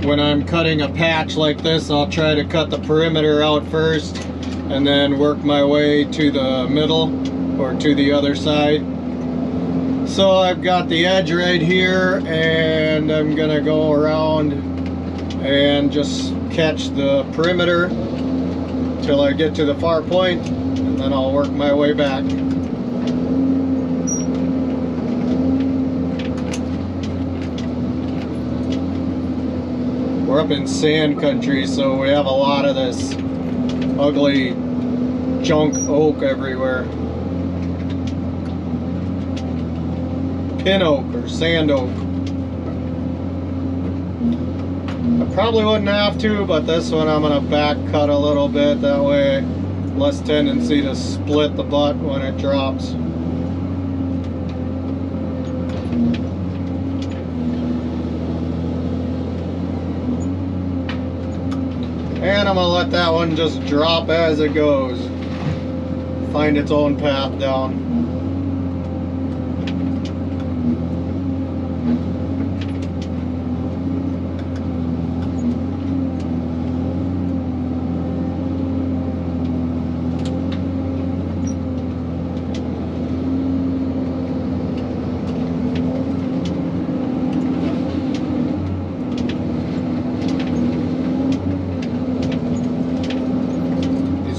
when I'm cutting a patch like this, I'll try to cut the perimeter out first and then work my way to the middle or to the other side. So I've got the edge right here, and I'm gonna go around and just catch the perimeter till I get to the far point, and then I'll work my way back. We're up in sand country, so we have a lot of this ugly junk oak everywhere. Pin oak or sand oak. I probably wouldn't have to, but this one I'm gonna back cut a little bit, that way less tendency to split the butt when it drops. And I'm gonna let that one just drop as it goes, find its own path down.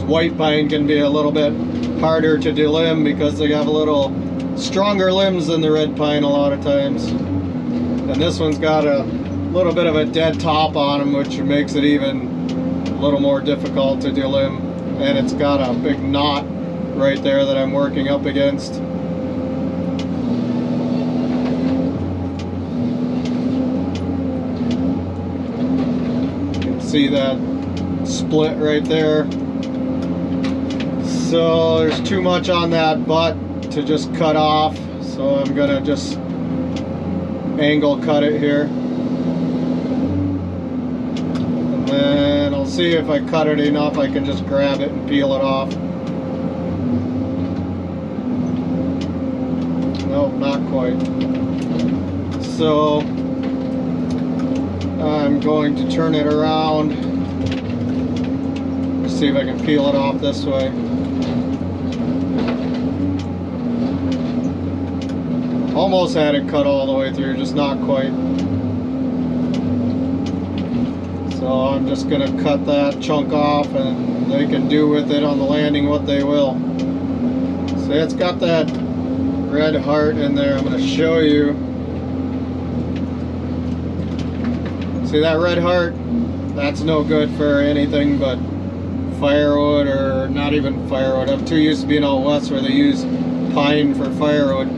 White pine can be a little bit harder to delimb because they have a little stronger limbs than the red pine a lot of times. And this one's got a little bit of a dead top on them, which makes it even a little more difficult to delimb. And it's got a big knot right there that I'm working up against. You can see that split right there. So there's too much on that butt to just cut off, so I'm gonna just angle cut it here, and then I'll see if I cut it enough I can just grab it and peel it off. Nope, not quite. So I'm going to turn it around, see if I can peel it off this way. Almost had it cut all the way through, just not quite. So I'm just gonna cut that chunk off, and they can do with it on the landing what they will. See, it's got that red heart in there. I'm gonna show you. See that red heart? That's no good for anything but firewood, or not even firewood. I'm too used to being out west where they use pine for firewood.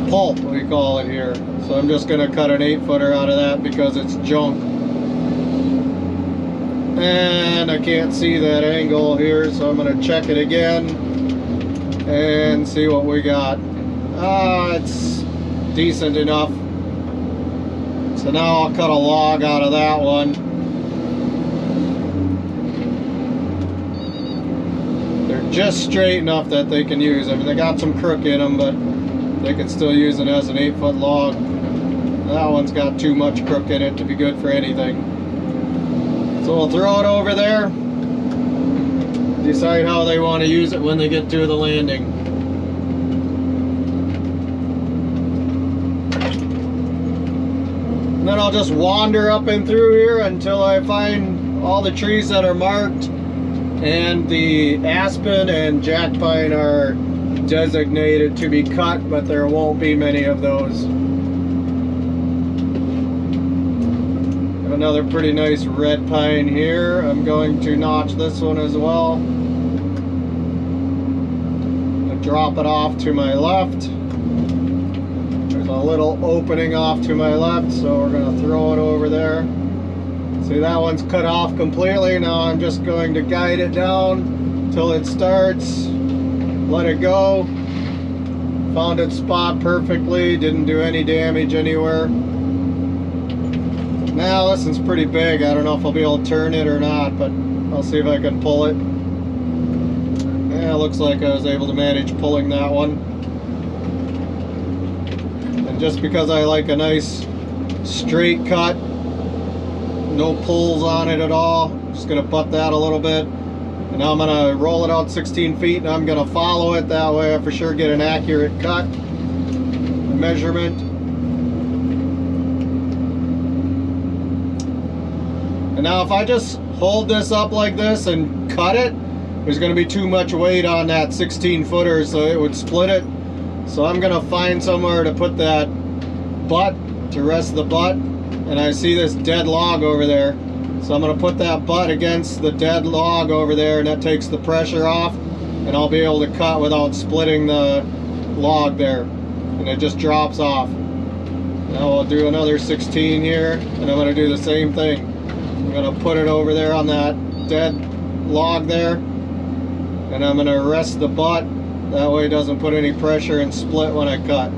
Pulp, we call it here. So I'm just gonna cut an 8-footer out of that because it's junk. And I can't see that angle here, so I'm gonna check it again and see what we got. It's decent enough. So now I'll cut a log out of that one. They're just straight enough that they can use. I mean, they got some crook in them, but they can still use it as an 8-foot log. That one's got too much crook in it to be good for anything. So we'll throw it over there. Decide how they want to use it when they get to the landing. And then I'll just wander up and through here until I find all the trees that are marked, and the aspen and jack pine are designated to be cut, but there won't be many of those. Another pretty nice red pine here. I'm going to notch this one as well. I'll drop it off to my left. There's a little opening off to my left, so we're going to throw it over there. See, that one's cut off completely. Now I'm just going to guide it down till it starts. Let it go. Found its spot perfectly, didn't do any damage anywhere. Now this one's pretty big. I don't know if I'll be able to turn it or not, but I'll see if I can pull it. Yeah, it looks like I was able to manage pulling that one. And just because I like a nice straight cut, no pulls on it at all. Just gonna butt that a little bit. And now I'm gonna roll it out 16 feet and I'm gonna follow it. That way I for sure get an accurate cut, measurement. And now if I just hold this up like this and cut it, there's going to be too much weight on that 16 footer, so it would split it. So I'm going to find somewhere to put that butt, to rest the butt. And I see this dead log over there. So I'm going to put that butt against the dead log over there, and that takes the pressure off. And I'll be able to cut without splitting the log there. And it just drops off. Now I'll do another 16 here, and I'm going to do the same thing. I'm going to put it over there on that dead log there, and I'm going to rest the butt. That way it doesn't put any pressure and split when I cut.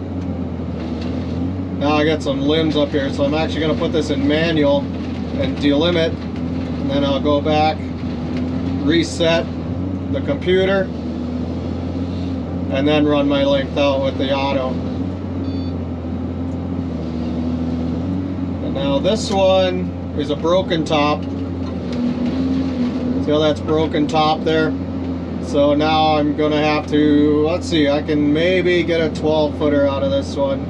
Now I got some limbs up here, so I'm actually going to put this in manual and delimit, and then I'll go back, reset the computer, and then run my length out with the auto. And now this one is a broken top. See how that's broken top there? So now I'm gonna have to, let's see, I can maybe get a 12 footer out of this one.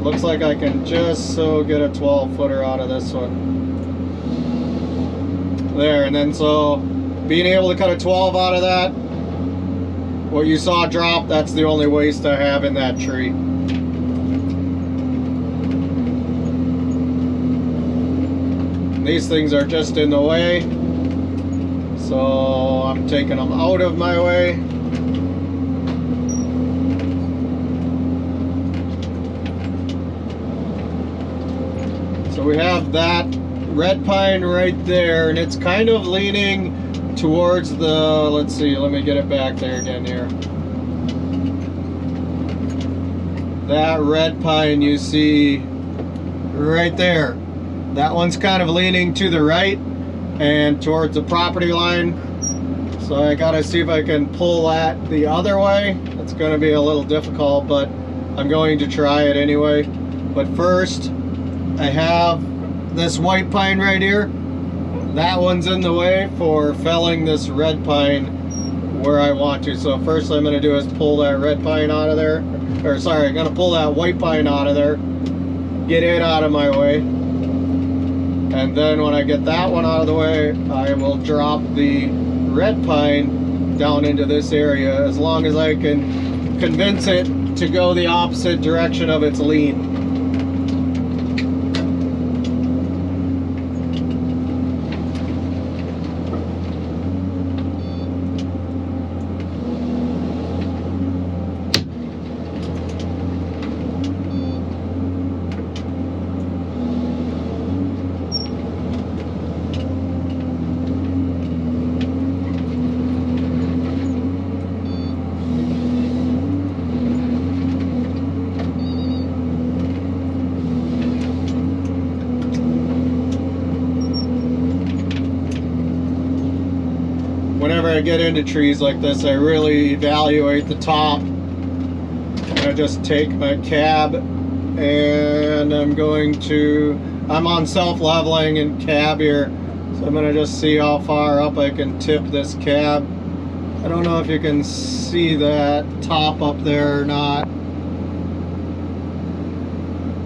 Looks like I can just so get a 12 footer out of this one. There, and then so being able to cut a 12 out of that, what you saw drop, that's the only waste I have in that tree. These things are just in the way, so I'm taking them out of my way. So we have that red pine right there, and it's kind of leaning towards the, let's see, let me get it back there again here. That red pine you see right there. That one's kind of leaning to the right and towards the property line. So I gotta see if I can pull that the other way. It's gonna be a little difficult, but I'm going to try it anyway. But first, I have this white pine right here. That one's in the way for felling this red pine where I want to. So first I'm gonna do is pull that red pine out of there. Or sorry, I'm gonna pull that white pine out of there. Get it out of my way. And then when I get that one out of the way, I will drop the red pine down into this area, as long as I can convince it to go the opposite direction of its lean. Whenever I get into trees like this, I really evaluate the top. I just take my cab and I'm on self-leveling and cab here, so I'm gonna just see how far up I can tip this cab. I don't know if you can see that top up there or not.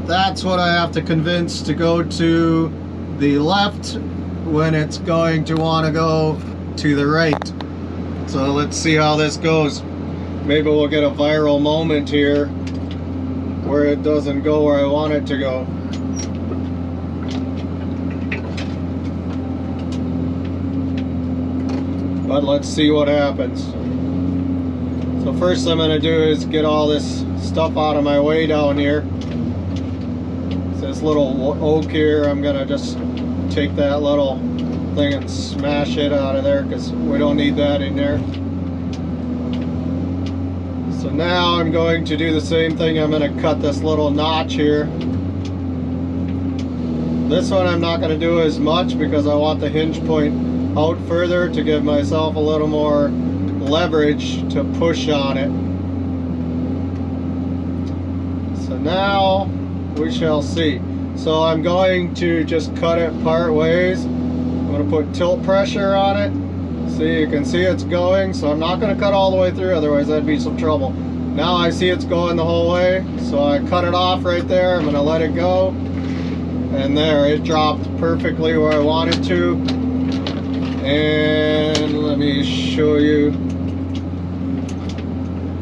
That's what I have to convince to go to the left when it's going to want to go to the right. So let's see how this goes. Maybe we'll get a viral moment here where it doesn't go where I want it to go. But let's see what happens. So first I'm going to do is get all this stuff out of my way down here. This little oak here, I'm going to just take that little thing and smash it out of there because we don't need that in there. So now I'm going to do the same thing. I'm going to cut this little notch here. This one I'm not going to do as much because I want the hinge point out further to give myself a little more leverage to push on it. So now we shall see. So I'm going to just cut it part ways. I'm going to put tilt pressure on it. See, you can see it's going, so I'm not going to cut all the way through, otherwise that'd be some trouble. Now I see it's going the whole way, so I cut it off right there. I'm going to let it go. And there, it dropped perfectly where I wanted to. And let me show you.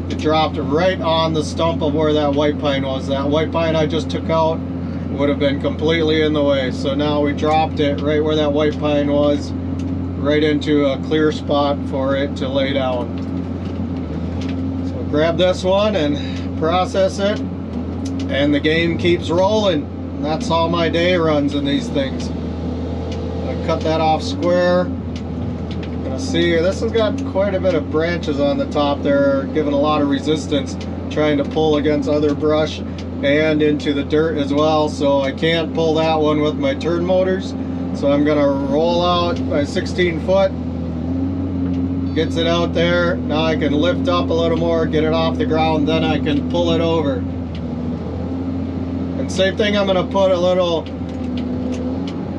It dropped right on the stump of where that white pine was. That white pine I just took out would have been completely in the way. So now we dropped it right where that white pine was, right into a clear spot for it to lay down. So grab this one and process it, and the game keeps rolling. And that's how my day runs in these things. I cut that off square. Gonna see, this has got quite a bit of branches on the top there, giving a lot of resistance, trying to pull against other brush and into the dirt as well, so I can't pull that one with my turn motors. So I'm gonna roll out my 16 foot, gets it out there. Now I can lift up a little more, get it off the ground, then I can pull it over. And same thing, I'm gonna put a little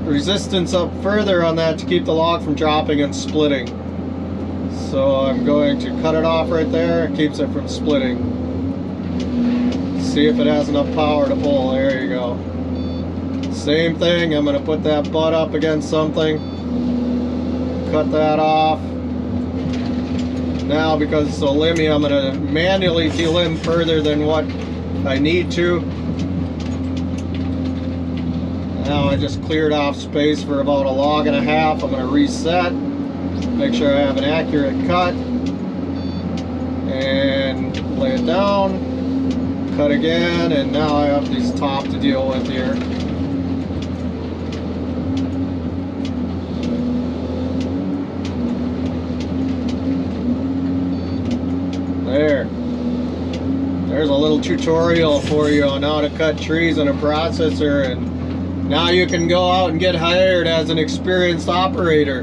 resistance up further on that to keep the log from dropping and splitting. So I'm going to cut it off right there. It keeps it from splitting. See if it has enough power to pull. There you go. Same thing, I'm going to put that butt up against something, cut that off. Now because it's so limby, I'm going to manually delimb further than what I need to. Now I just cleared off space for about a log and a half. I'm going to reset, make sure I have an accurate cut, and lay it down. Cut again, and now I have this top to deal with here. There's a little tutorial for you on how to cut trees in a processor, and now you can go out and get hired as an experienced operator,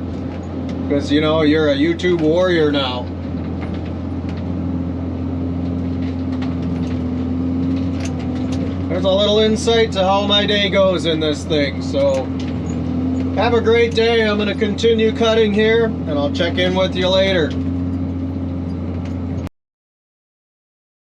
because you know you're a YouTube warrior now. There's a little insight to how my day goes in this thing. So have a great day. I'm going to continue cutting here, and I'll check in with you later.